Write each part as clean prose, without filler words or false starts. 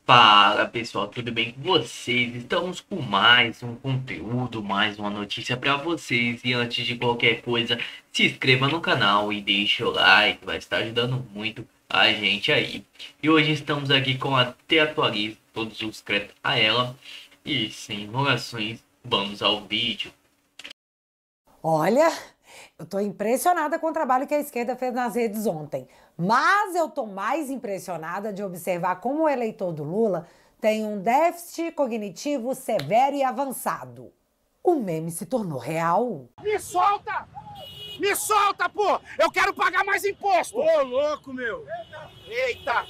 Fala pessoal, tudo bem com vocês? Estamos com mais um conteúdo, mais uma notícia para vocês. E antes de qualquer coisa, se inscreva no canal e deixe o like, vai estar ajudando muito a gente aí. E hoje estamos aqui com a Te Atualize, todos os créditos a ela. E sem enrolações, vamos ao vídeo. Olha, eu tô impressionada com o trabalho que a esquerda fez nas redes ontem. Mas eu tô mais impressionada de observar como o eleitor do Lula tem um déficit cognitivo severo e avançado. O meme se tornou real. Me solta! Me solta, pô! Eu quero pagar mais imposto! Ô, louco, meu! Eita!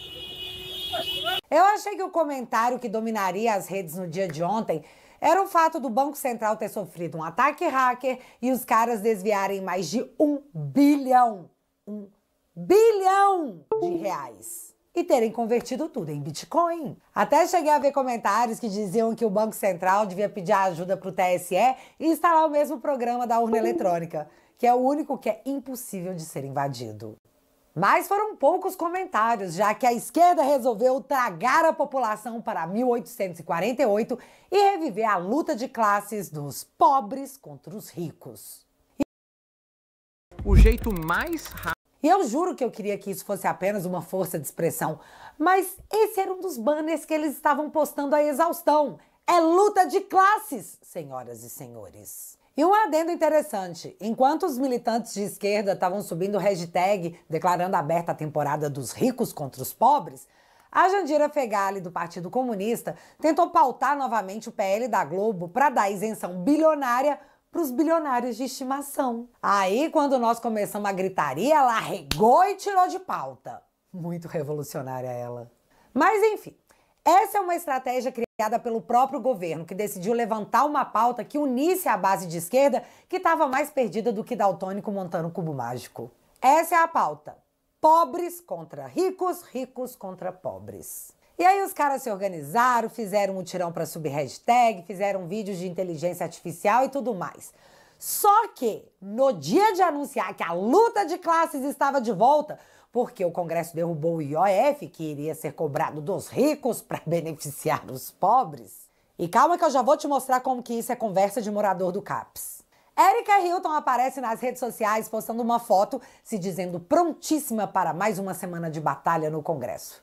Eu achei que o comentário que dominaria as redes no dia de ontem era o fato do Banco Central ter sofrido um ataque hacker e os caras desviarem mais de um bilhão de reais. E terem convertido tudo em Bitcoin. Até cheguei a ver comentários que diziam que o Banco Central devia pedir ajuda para o TSE e instalar o mesmo programa da urna eletrônica, que é o único que é impossível de ser invadido. Mas foram poucos comentários, já que a esquerda resolveu tragar a população para 1848 e reviver a luta de classes dos pobres contra os ricos. O jeito mais rápido. E eu juro que eu queria que isso fosse apenas uma força de expressão, mas esse era um dos banners que eles estavam postando a exaustão. É luta de classes, senhoras e senhores. E um adendo interessante, enquanto os militantes de esquerda estavam subindo hashtag declarando aberta a temporada dos ricos contra os pobres, a Jandira Fegali, do Partido Comunista, tentou pautar novamente o PL da Globo para dar isenção bilionária para os bilionários de estimação. Aí, quando nós começamos a gritaria, ela arregou e tirou de pauta. Muito revolucionária ela. Mas enfim, essa é uma estratégia criada pelo próprio governo, que decidiu levantar uma pauta que unisse a base de esquerda, que estava mais perdida do que daltônico montando um cubo mágico. Essa é a pauta. Pobres contra ricos, ricos contra pobres. E aí os caras se organizaram, fizeram um mutirão para subir hashtag, fizeram vídeos de inteligência artificial e tudo mais. Só que, no dia de anunciar que a luta de classes estava de volta, porque o Congresso derrubou o IOF, que iria ser cobrado dos ricos para beneficiar os pobres. E calma que eu já vou te mostrar como que isso é conversa de morador do CAPS. Erika Hilton aparece nas redes sociais postando uma foto se dizendo prontíssima para mais uma semana de batalha no Congresso,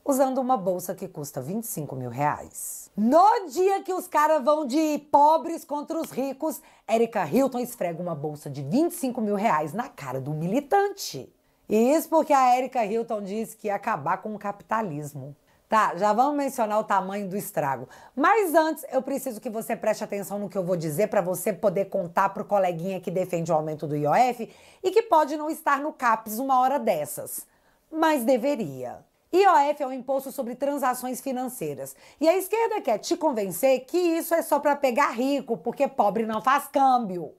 usando uma bolsa que custa 25 mil reais. No dia que os caras vão de pobres contra os ricos, Erika Hilton esfrega uma bolsa de 25 mil reais na cara do militante. E isso porque a Erika Hilton disse que ia acabar com o capitalismo. Tá, já vamos mencionar o tamanho do estrago. Mas antes, eu preciso que você preste atenção no que eu vou dizer para você poder contar pro coleguinha que defende o aumento do IOF e que pode não estar no CAPS uma hora dessas. Mas deveria. IOF é um imposto sobre transações financeiras. E a esquerda quer te convencer que isso é só para pegar rico, porque pobre não faz câmbio.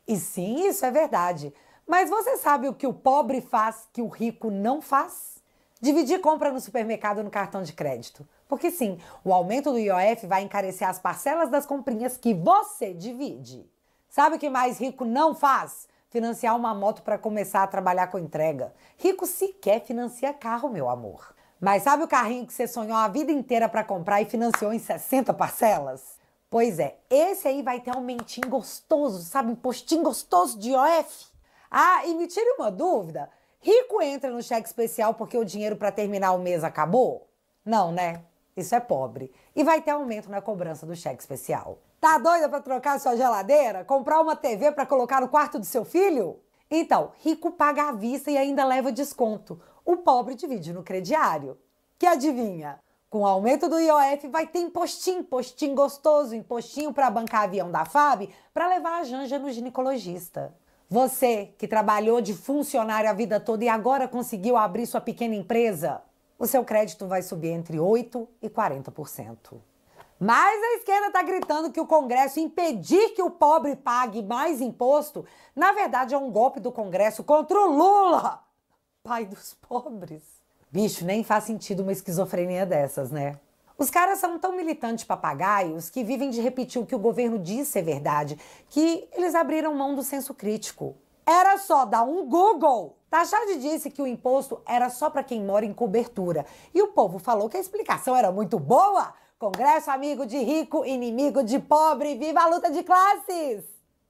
E sim, isso é verdade. Mas você sabe o que o pobre faz que o rico não faz? Dividir compra no supermercado no cartão de crédito. Porque sim, o aumento do IOF vai encarecer as parcelas das comprinhas que você divide. Sabe o que mais rico não faz? Financiar uma moto para começar a trabalhar com entrega. Rico sequer financia carro, meu amor. Mas sabe o carrinho que você sonhou a vida inteira para comprar e financiou em 60 parcelas? Pois é, esse aí vai ter aumentinho gostoso, sabe? Um postinho gostoso de IOF. Ah, e me tire uma dúvida. Rico entra no cheque especial porque o dinheiro para terminar o mês acabou? Não, né? Isso é pobre. E vai ter aumento na cobrança do cheque especial. Tá doida para trocar sua geladeira? Comprar uma TV para colocar no quarto do seu filho? Então, rico paga à vista e ainda leva desconto. O pobre divide no crediário. Que adivinha? Com o aumento do IOF vai ter impostinho, postinho gostoso, impostinho para bancar avião da FAB para levar a Janja no ginecologista. Você que trabalhou de funcionário a vida toda e agora conseguiu abrir sua pequena empresa, o seu crédito vai subir entre 8% e 40%. Mas a esquerda está gritando que o Congresso impedir que o pobre pague mais imposto, na verdade é um golpe do Congresso contra o Lula, pai dos pobres. Bicho, nem faz sentido uma esquizofrenia dessas, né? Os caras são tão militantes papagaios que vivem de repetir o que o governo diz ser verdade, que eles abriram mão do senso crítico. Era só dar um Google Taxade disse que o imposto era só para quem mora em cobertura. E o povo falou que a explicação era muito boa. Congresso amigo de rico, inimigo de pobre, viva a luta de classes!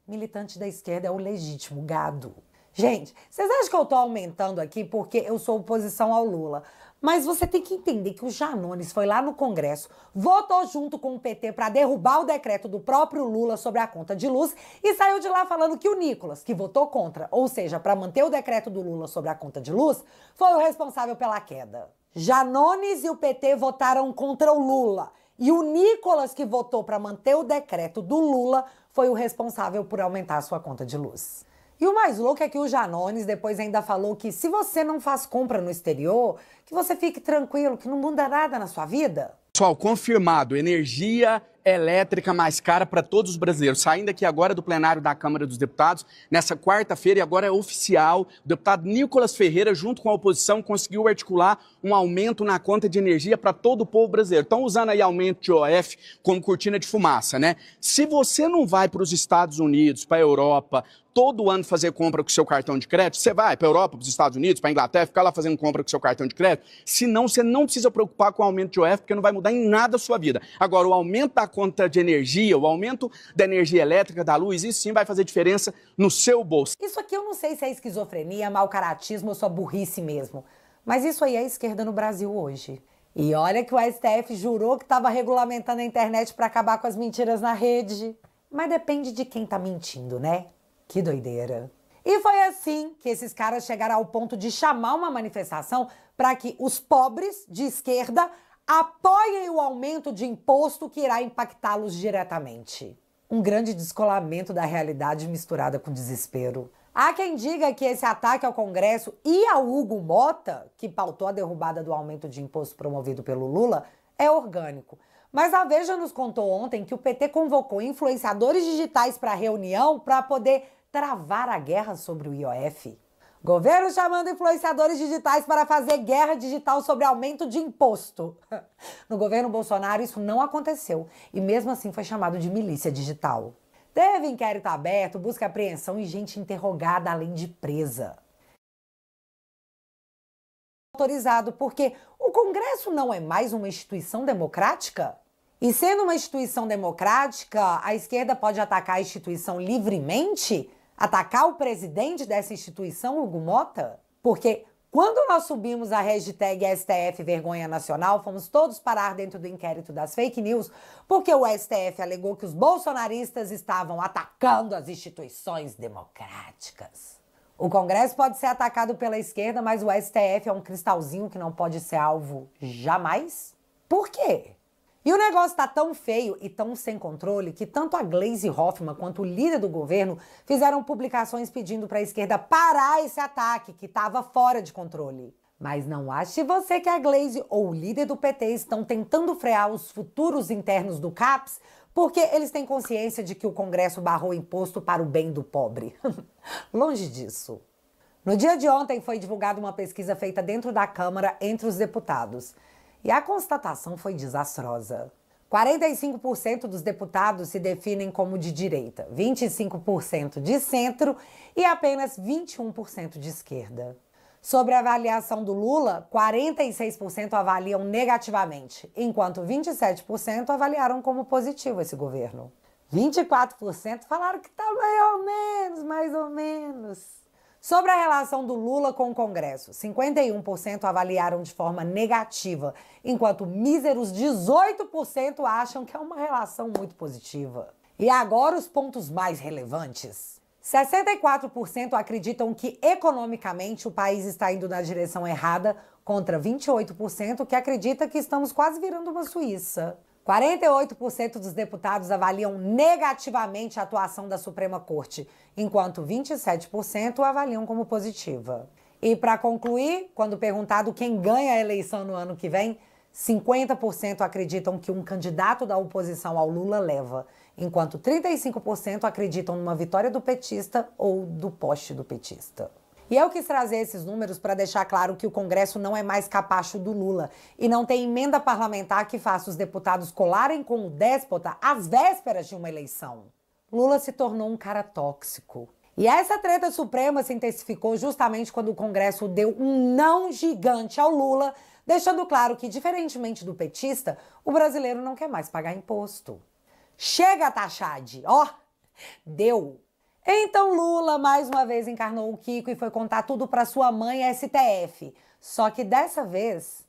Militante da esquerda é o legítimo gado. Gente, vocês acham que eu tô aumentando aqui porque eu sou oposição ao Lula? Mas você tem que entender que o Janones foi lá no Congresso, votou junto com o PT para derrubar o decreto do próprio Lula sobre a conta de luz e saiu de lá falando que o Nicolas, que votou contra, ou seja, para manter o decreto do Lula sobre a conta de luz, foi o responsável pela queda. Janones e o PT votaram contra o Lula. E o Nicolas, que votou para manter o decreto do Lula, foi o responsável por aumentar a sua conta de luz. E o mais louco é que o Janones depois ainda falou que se você não faz compra no exterior, que você fique tranquilo, que não muda nada na sua vida. Pessoal, confirmado, energia elétrica mais cara para todos os brasileiros. Saindo aqui agora do plenário da Câmara dos Deputados, nessa quarta-feira, e agora é oficial, o deputado Nicolas Ferreira, junto com a oposição, conseguiu articular um aumento na conta de energia para todo o povo brasileiro. Estão usando aí aumento de IOF como cortina de fumaça, né? Se você não vai para os Estados Unidos, para a Europa, todo ano fazer compra com o seu cartão de crédito, você vai para a Europa, para os Estados Unidos, para a Inglaterra, ficar lá fazendo compra com o seu cartão de crédito, senão você não precisa preocupar com o aumento de IOF, porque não vai mudar em nada a sua vida. Agora, o aumento da conta de energia, o aumento da energia elétrica, da luz, isso sim vai fazer diferença no seu bolso. Isso aqui eu não sei se é esquizofrenia, mau caratismo ou só burrice mesmo. Mas isso aí é a esquerda no Brasil hoje. E olha que o STF jurou que estava regulamentando a internet para acabar com as mentiras na rede. Mas depende de quem tá mentindo, né? Que doideira. E foi assim que esses caras chegaram ao ponto de chamar uma manifestação para que os pobres de esquerda apoiem o aumento de imposto que irá impactá-los diretamente. Um grande descolamento da realidade misturada com desespero. Há quem diga que esse ataque ao Congresso e ao Hugo Mota, que pautou a derrubada do aumento de imposto promovido pelo Lula, é orgânico. Mas a Veja nos contou ontem que o PT convocou influenciadores digitais para a reunião para poder travar a guerra sobre o IOF. Governo chamando influenciadores digitais para fazer guerra digital sobre aumento de imposto. No governo Bolsonaro isso não aconteceu e mesmo assim foi chamado de milícia digital. Teve inquérito aberto, busca e apreensão e gente interrogada além de presa. Autorizado porque o Congresso não é mais uma instituição democrática? E sendo uma instituição democrática, a esquerda pode atacar a instituição livremente? Atacar o presidente dessa instituição, Hugo Mota? Porque quando nós subimos a hashtag STF Vergonha Nacional, fomos todos parar dentro do inquérito das fake news, porque o STF alegou que os bolsonaristas estavam atacando as instituições democráticas. O Congresso pode ser atacado pela esquerda, mas o STF é um cristalzinho que não pode ser alvo jamais? Por quê? E o negócio tá tão feio e tão sem controle que tanto a Gleisi Hoffmann quanto o líder do governo fizeram publicações pedindo para a esquerda parar esse ataque que estava fora de controle. Mas não ache você que a Gleisi ou o líder do PT estão tentando frear os futuros internos do CAPS porque eles têm consciência de que o Congresso barrou imposto para o bem do pobre. Longe disso. No dia de ontem foi divulgada uma pesquisa feita dentro da Câmara entre os deputados. E a constatação foi desastrosa. 45% dos deputados se definem como de direita, 25% de centro e apenas 21% de esquerda. Sobre a avaliação do Lula, 46% avaliam negativamente, enquanto 27% avaliaram como positivo esse governo. 24% falaram que tá mais ou menos. Sobre a relação do Lula com o Congresso, 51% avaliaram de forma negativa, enquanto míseros 18% acham que é uma relação muito positiva. E agora os pontos mais relevantes. 64% acreditam que economicamente o país está indo na direção errada, contra 28% que acredita que estamos quase virando uma Suíça. 48% dos deputados avaliam negativamente a atuação da Suprema Corte, enquanto 27% avaliam como positiva. E para concluir, quando perguntado quem ganha a eleição no ano que vem, 50% acreditam que um candidato da oposição ao Lula leva, enquanto 35% acreditam numa vitória do petista ou do poste do petista. E eu quis trazer esses números para deixar claro que o Congresso não é mais capacho do Lula e não tem emenda parlamentar que faça os deputados colarem com o déspota às vésperas de uma eleição. Lula se tornou um cara tóxico. E essa treta suprema se intensificou justamente quando o Congresso deu um não gigante ao Lula, deixando claro que, diferentemente do petista, o brasileiro não quer mais pagar imposto. Chega, Taxade! Ó, deu! Então Lula mais uma vez encarnou o Kiko e foi contar tudo para sua mãe STF. Só que dessa vez,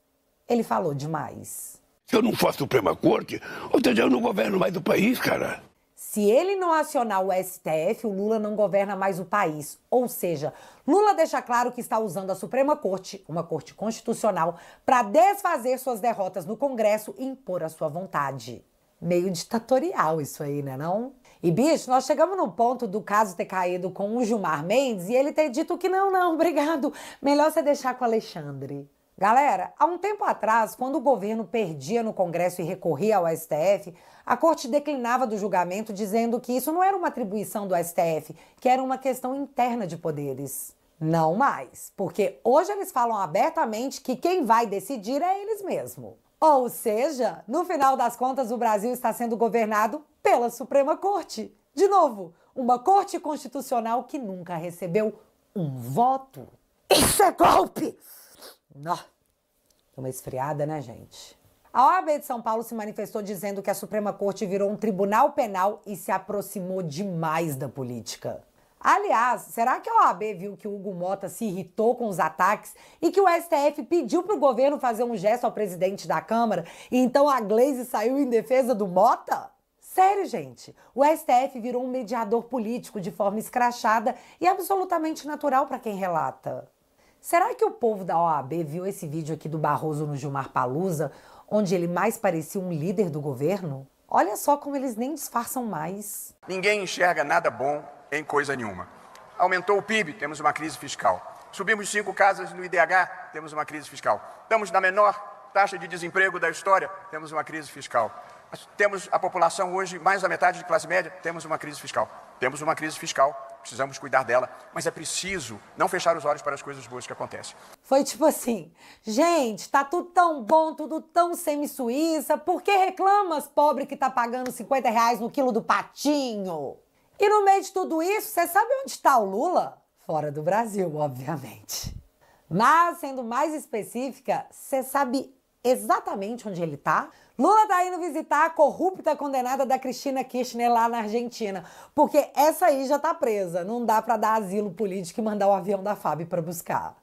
ele falou demais. Se eu não for a Suprema Corte, ou seja, eu não governo mais do país, cara. Se ele não acionar o STF, o Lula não governa mais o país. Ou seja, Lula deixa claro que está usando a Suprema Corte, uma corte constitucional, para desfazer suas derrotas no Congresso e impor a sua vontade. Meio ditatorial isso aí, né não? E, bicho, nós chegamos no ponto do caso ter caído com o Gilmar Mendes e ele ter dito que não, obrigado, melhor você deixar com o Alexandre. Galera, há um tempo atrás, quando o governo perdia no Congresso e recorria ao STF, a corte declinava do julgamento dizendo que isso não era uma atribuição do STF, que era uma questão interna de poderes. Não mais, porque hoje eles falam abertamente que quem vai decidir é eles mesmos. Ou seja, no final das contas, o Brasil está sendo governado pela Suprema Corte. De novo, uma corte constitucional que nunca recebeu um voto. Isso é golpe! Deu uma esfriada, né, gente? A OAB de São Paulo se manifestou dizendo que a Suprema Corte virou um tribunal penal e se aproximou demais da política. Aliás, será que a OAB viu que o Hugo Mota se irritou com os ataques e que o STF pediu para o governo fazer um gesto ao presidente da Câmara e então a Glaze saiu em defesa do Mota? Sério, gente, o STF virou um mediador político de forma escrachada e absolutamente natural para quem relata. Será que o povo da OAB viu esse vídeo aqui do Barroso no Gilmar Palusa, onde ele mais parecia um líder do governo? Olha só como eles nem disfarçam mais. Ninguém enxerga nada bom em coisa nenhuma. Aumentou o PIB, temos uma crise fiscal. Subimos 5 casas no IDH, temos uma crise fiscal. Estamos na menor taxa de desemprego da história, temos uma crise fiscal. Temos a população hoje, mais da metade de classe média, temos uma crise fiscal. Temos uma crise fiscal, precisamos cuidar dela, mas é preciso não fechar os olhos para as coisas boas que acontecem. Foi tipo assim, gente, tá tudo tão bom, tudo tão semi-suíça, por que reclamas, pobre que tá pagando R$50 no quilo do patinho? E no meio de tudo isso, você sabe onde está o Lula? Fora do Brasil, obviamente. Mas, sendo mais específica, você sabe exatamente onde ele tá? Lula tá indo visitar a corrupta condenada da Cristina Kirchner lá na Argentina, porque essa aí já tá presa, não dá pra dar asilo político e mandar o avião da FAB pra buscar.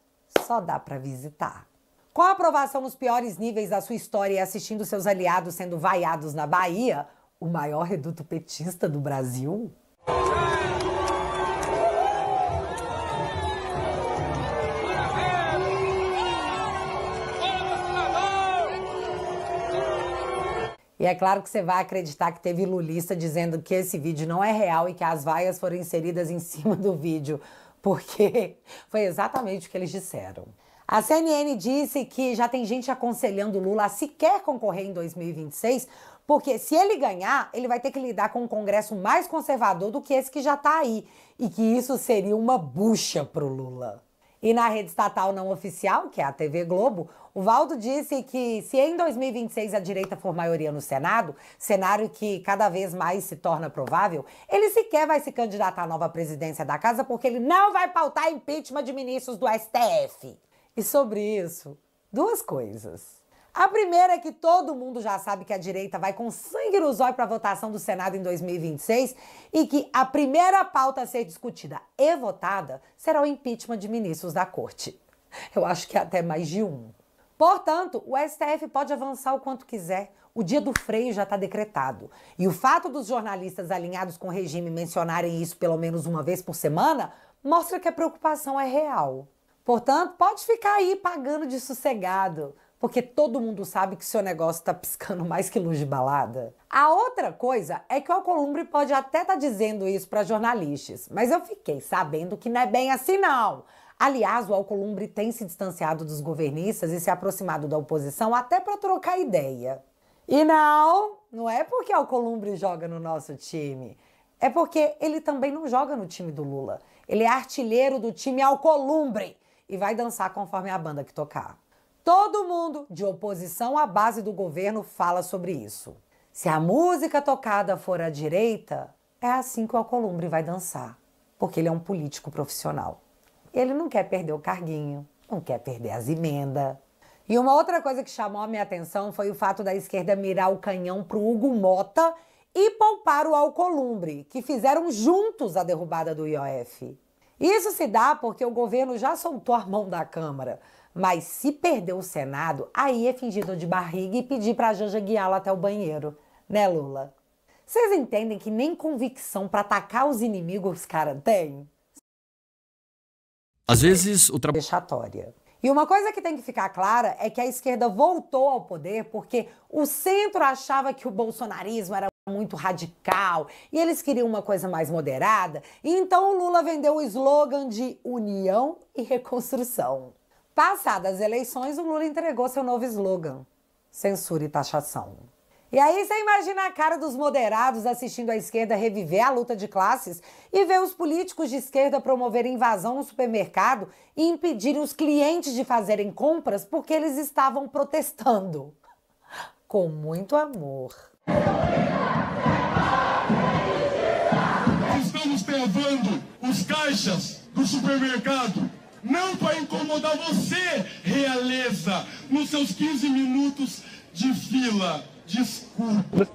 Só dá pra visitar. Com a aprovação nos piores níveis da sua história e assistindo seus aliados sendo vaiados na Bahia, o maior reduto petista do Brasil... E é claro que você vai acreditar que teve lulista dizendo que esse vídeo não é real e que as vaias foram inseridas em cima do vídeo, porque foi exatamente o que eles disseram. A CNN disse que já tem gente aconselhando Lula a sequer concorrer em 2026, porque se ele ganhar, ele vai ter que lidar com um Congresso mais conservador do que esse que já está aí, e que isso seria uma bucha para o Lula. E na rede estatal não oficial, que é a TV Globo, o Valdo disse que se em 2026 a direita for maioria no Senado, cenário que cada vez mais se torna provável, ele sequer vai se candidatar à nova presidência da casa porque ele não vai pautar impeachment de ministros do STF. E sobre isso, duas coisas. A primeira é que todo mundo já sabe que a direita vai com sangue no zóio para a votação do Senado em 2026 e que a primeira pauta a ser discutida e votada será o impeachment de ministros da corte. Eu acho que até mais de um. Portanto, o STF pode avançar o quanto quiser. O dia do freio já está decretado. E o fato dos jornalistas alinhados com o regime mencionarem isso pelo menos uma vez por semana mostra que a preocupação é real. Portanto, pode ficar aí pagando de sossegado, porque todo mundo sabe que seu negócio tá piscando mais que luz de balada. A outra coisa é que o Alcolumbre pode até estar dizendo isso para jornalistas, mas eu fiquei sabendo que não é bem assim não. Aliás, o Alcolumbre tem se distanciado dos governistas e se aproximado da oposição até para trocar ideia. E não é porque o Alcolumbre joga no nosso time, é porque ele também não joga no time do Lula. Ele é artilheiro do time Alcolumbre e vai dançar conforme a banda que tocar. Todo mundo, de oposição à base do governo, fala sobre isso. Se a música tocada for à direita, é assim que o Alcolumbre vai dançar. porque ele é um político profissional. Ele não quer perder o carguinho, não quer perder as emendas. E uma outra coisa que chamou a minha atenção foi o fato da esquerda mirar o canhão pro Hugo Mota e poupar o Alcolumbre, que fizeram juntos a derrubada do IOF. Isso se dá porque o governo já soltou a mão da Câmara, mas se perder o Senado, aí é fingir dor de barriga e pedir pra Janja guiá-lo até o banheiro. Né, Lula? Vocês entendem que nem convicção pra atacar os inimigos os caras têm? Às vezes, o Vexatória. E uma coisa que tem que ficar clara é que a esquerda voltou ao poder porque o centro achava que o bolsonarismo era muito radical e eles queriam uma coisa mais moderada, e então o Lula vendeu o slogan de união e reconstrução. Passadas as eleições, o Lula entregou seu novo slogan: censura e taxação. E aí você imagina a cara dos moderados assistindo a esquerda reviver a luta de classes e ver os políticos de esquerda promoverem invasão no supermercado e impedirem os clientes de fazerem compras porque eles estavam protestando. Com muito amor. Estamos travando os caixas do supermercado, não para incomodar você, realeza, nos seus 15 minutos de fila. Desculpa.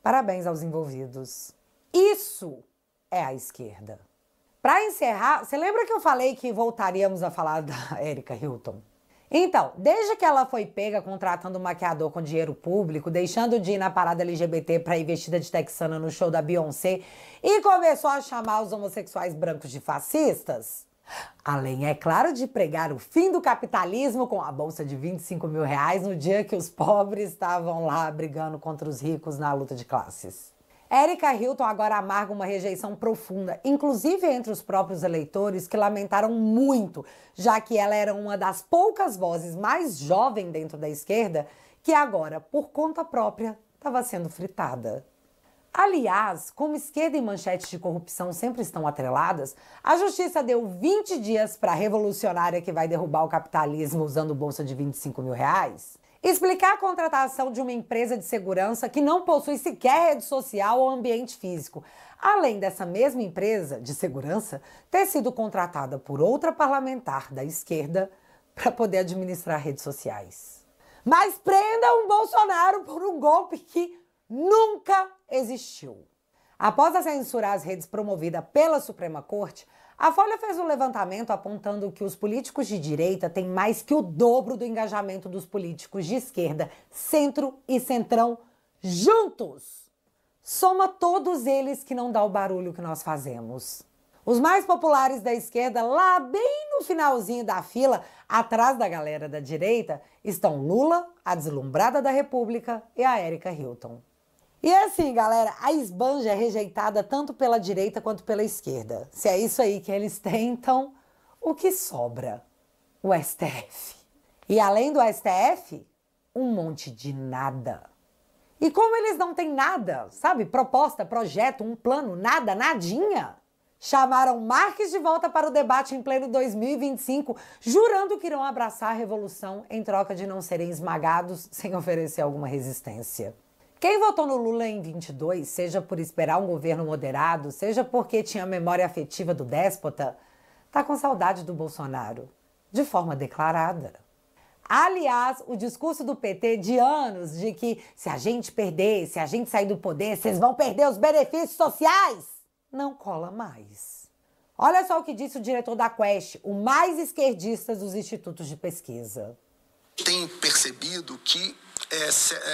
Parabéns aos envolvidos. Isso é a esquerda. Para encerrar, você lembra que eu falei que voltaríamos a falar da Erika Hilton? Então, desde que ela foi pega contratando um maquiador com dinheiro público, deixando de ir na parada LGBT para ir vestida de texana no show da Beyoncé e começou a chamar os homossexuais brancos de fascistas, além, é claro, de pregar o fim do capitalismo com a bolsa de 25 mil reais no dia que os pobres estavam lá brigando contra os ricos na luta de classes. Erika Hilton agora amarga uma rejeição profunda, inclusive entre os próprios eleitores, que lamentaram muito, já que ela era uma das poucas vozes mais jovens dentro da esquerda que agora, por conta própria, estava sendo fritada. Aliás, como esquerda e manchetes de corrupção sempre estão atreladas, a justiça deu 20 dias para a revolucionária que vai derrubar o capitalismo usando bolsa de 25 mil reais explicar a contratação de uma empresa de segurança que não possui sequer rede social ou ambiente físico, além dessa mesma empresa de segurança ter sido contratada por outra parlamentar da esquerda para poder administrar redes sociais. Mas prendam Bolsonaro por um golpe que nunca existiu. Após a censura às redes promovida pela Suprema Corte, a Folha fez um levantamento apontando que os políticos de direita têm mais que o dobro do engajamento dos políticos de esquerda, centro e centrão juntos. Soma todos eles que não dá o barulho que nós fazemos. Os mais populares da esquerda, lá bem no finalzinho da fila, atrás da galera da direita, estão Lula, a deslumbrada da República, e a Erika Hilton. E assim, galera, a esbanja é rejeitada tanto pela direita quanto pela esquerda. Se é isso aí que eles têm, então, o que sobra? O STF. E além do STF, um monte de nada. E como eles não têm nada, sabe? Proposta, projeto, um plano, nada, nadinha. Chamaram Marques de volta para o debate em pleno 2025, jurando que irão abraçar a revolução em troca de não serem esmagados sem oferecer alguma resistência. Quem votou no Lula em 22, seja por esperar um governo moderado, seja porque tinha memória afetiva do déspota, tá com saudade do Bolsonaro, de forma declarada. Aliás, o discurso do PT de anos de que se a gente perder, se a gente sair do poder, vocês vão perder os benefícios sociais, não cola mais. Olha só o que disse o diretor da Quest, o mais esquerdista dos institutos de pesquisa. Tem percebido que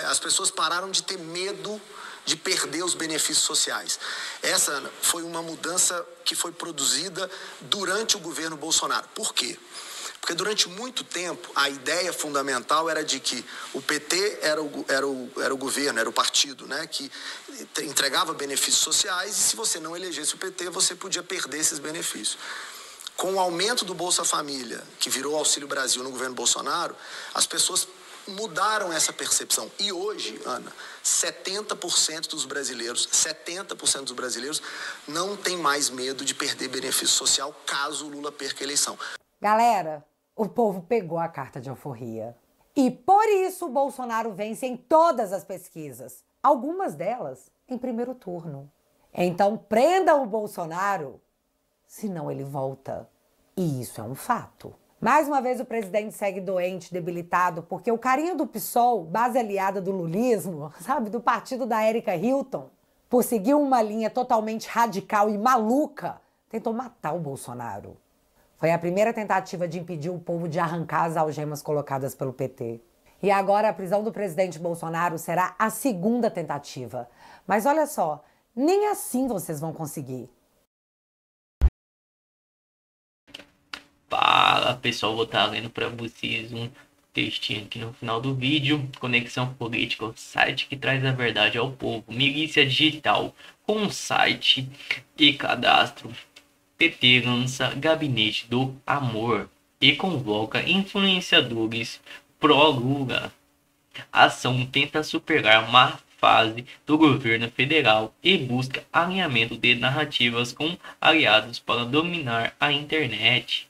as pessoas pararam de ter medo de perder os benefícios sociais. Essa foi uma mudança que foi produzida durante o governo Bolsonaro. Por quê? Porque durante muito tempo a ideia fundamental era de que o PT era o governo, era o partido, né, que entregava benefícios sociais, e se você não elegesse o PT, você podia perder esses benefícios. Com o aumento do Bolsa Família, que virou Auxílio Brasil no governo Bolsonaro, as pessoas mudaram essa percepção. E hoje, Ana, 70% dos brasileiros não tem mais medo de perder benefício social caso o Lula perca a eleição. Galera, o povo pegou a carta de alforria. E por isso o Bolsonaro vence em todas as pesquisas. algumas delas em primeiro turno. Então prendam o Bolsonaro, senão ele volta. E isso é um fato. Mais uma vez o presidente segue doente, debilitado, porque o carinha do PSOL, base aliada do lulismo, sabe, do partido da Erika Hilton, por seguir uma linha totalmente radical e maluca, tentou matar o Bolsonaro. Foi a primeira tentativa de impedir o povo de arrancar as algemas colocadas pelo PT. E agora a prisão do presidente Bolsonaro será a segunda tentativa. Mas olha só, nem assim vocês vão conseguir. Fala pessoal, vou estar lendo para vocês um textinho aqui no final do vídeo. Conexão Política, o site que traz a verdade ao povo. Milícia Digital, com um site e cadastro. PT lança Gabinete do Amor e convoca influenciadores pró-Lula. A ação tenta superar uma fase do governo federal e busca alinhamento de narrativas com aliados para dominar a internet.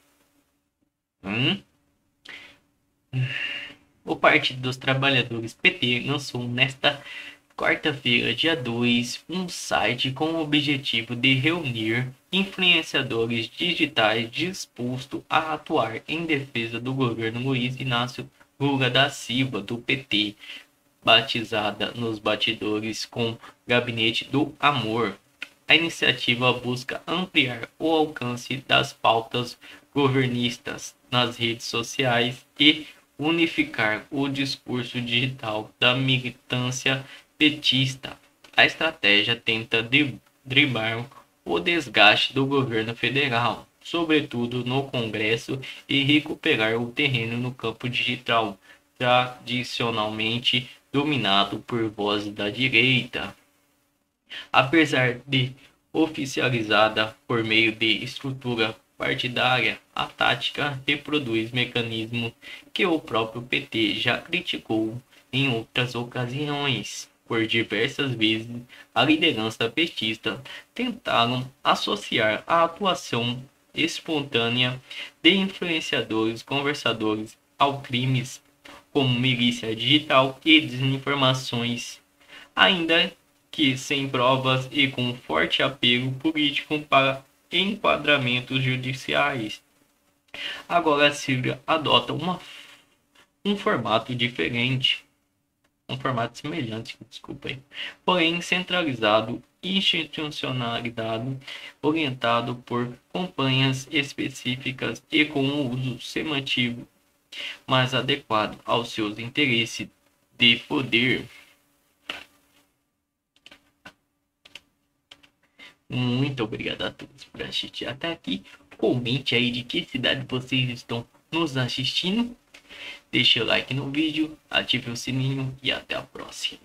O Partido dos Trabalhadores PT lançou nesta quarta-feira, dia 2, um site com o objetivo de reunir influenciadores digitais dispostos a atuar em defesa do governo Luiz Inácio Lula da Silva, do PT, batizada nos bastidores com Gabinete do Amor. A iniciativa busca ampliar o alcance das pautas governistas nas redes sociais e unificar o discurso digital da militância petista. A estratégia tenta driblar o desgaste do governo federal, sobretudo no Congresso, e recuperar o terreno no campo digital, tradicionalmente dominado por vozes da direita. Apesar de oficializada por meio de estrutura partidária, a tática reproduz mecanismos que o próprio PT já criticou em outras ocasiões. Por diversas vezes, a liderança petista tentaram associar a atuação espontânea de influenciadores conversadores ao crimes como milícia digital e desinformações, ainda que sem provas e com forte apelo político para enquadramentos judiciais. Agora a Síria adota um formato diferente, um formato semelhante, porém centralizado, institucionalizado, orientado por campanhas específicas e com um uso semântico mais adequado aos seus interesses de poder. Muito obrigado a todos por assistir até aqui. Comente aí de que cidade vocês estão nos assistindo. Deixe o like no vídeo, ative o sininho e até a próxima.